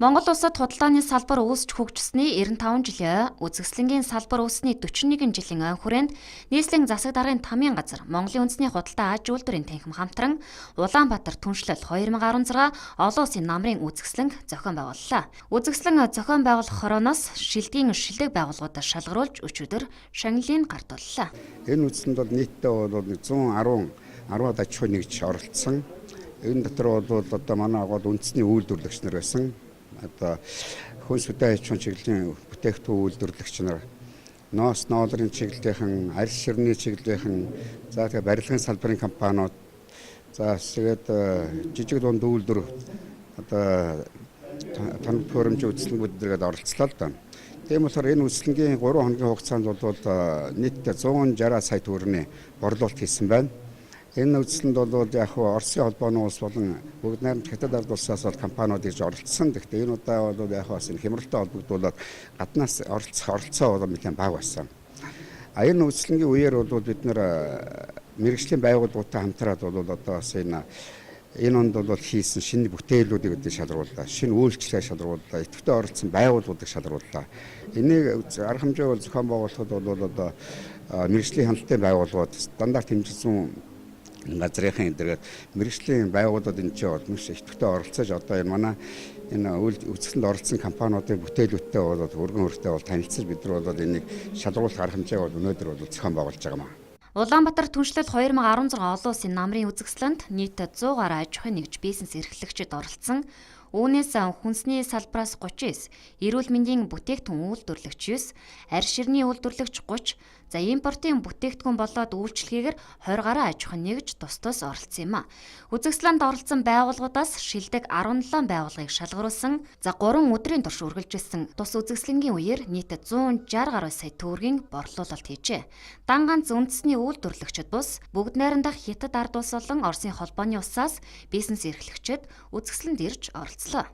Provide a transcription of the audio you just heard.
Монгол улсад худалдааны салбар үүсч хөгжсөний 95 жилийн үзэсгэлэнгийн салбар үүссний 41 жилийн ойн хүрээнд нийслэлийн засаг даргын тамийн газар Монголын үндэсний худалдаа аж үйлдвэрийн танхим хамтран Улаанбаатар түншлэл 2016 олон улсын намрын үзэсгэлэнг зохион байгууллаа. Үзэсгэлэн зохион байгуулах хорооноос шилдэгэн шилдэг байгууллагуудаас шалгаруулж өчигдөр шагналыг гартууллаа. Энэ үзэсгэлэнд бол нийтдээ бол 110 аж ахуй нэгж оролцсон. Энэ дотор бол одоо манай агууд үндэсний үйлдвэрлэгч нар байсан. Одоо хүнс хөдөө аж ахуйн чиглэлийн бүтээгдэхүүн үйлдвэрлэгч нар, ноос ноолрын чиглэлийнхэн, арьс ширний чиглэлийнхэн, за тэгээ барилгын салбарын компаниуд, за тэгээд жижиг дунд үйлдвэр одоо тоног төхөөрөмжийн үзэсгэлэнгүүд оролцлоо л да. Тийм болохоор энэ үзэсгэлэнгийн 3 хоногийн хугацаанд бол нийтдээ 160 сая төгрөгийн борлуулалт хийсэн байна. Энэ үзэсгэлэнд бол яг Оросын холбооны улс болон бүгд найрамд хятад ард улсаас бол компаниуд ирж оролцсон. Гэхдээ энэ удаа бол яг бас энэ хямралтай холбогдуулаад гаднаас оролцоо бол нэлээд бага байсан. Энэ үзэсгэлэнгийн үеэр бол бид нэр мэргэжлийн байгууллагуудтай хамтраад бол одоо бас энэ онд бол хийсэн шинэ бүтээлүүдийг шалрууллаа. Шинэ үйлчлэгээ шалрууллаа. Идэвхтэй оролцсон байгууллагуудыг шалрууллаа. Энийг арга хэмжээ бол зохион байгуулахад бол одоо мэргэжлийн хяналтын байгууллагууд стандарт хэмжсэн газрынхын дээрээ мэргэжлийн байгууллагууд энэ ч бол маш идэвхтэй оролцож одоо энэ манай энэ үзэсгэлэнд оролцсон компаниудын бүтээлүүдтэй бол өргөн хүртэл бол танилцж бид нар бол энийг шалгуулах арга хэмжээг бол өнөөдөр бол зохион байгуулж байгаа юм. Улаанбаатар түншлэл 2016 олон улсын намрын үзэсгэлэнд нийт 100 гаруй аж ахуйн нэгж бизнес эрхлэгчид оролцсон. Үүнээс хүнсний салбараас 39, эрүүл мэндийн бүтээгдэхүүн үйлдвэрлэгч 9, арьс ширний үйлдвэрлэгч 30, за импортын бүтээгдэхүүн болоод үйлчлэгээр 20 гаруй аж ахуйн нэгж тус оролцсон юм а. Үзэсгэлэнд оролцсон байгууллагуудаас шилдэг 17 байгууллагыг шалгаруулсан. За 3 өдрийн турш үргэлжилсэн тус үзэсгэлэнгийн үеэр нийт 160 гаруй сая төгрөгийн борлуулалт хийжээ. Дан ганц үндэсний үйлдвэрлэгчид бус бүгд найрамдах хятад ард улс болон Оросын холбооны улсаас бизнес эрхлэгчид үзэсгэлэнд ирж оролцлоо.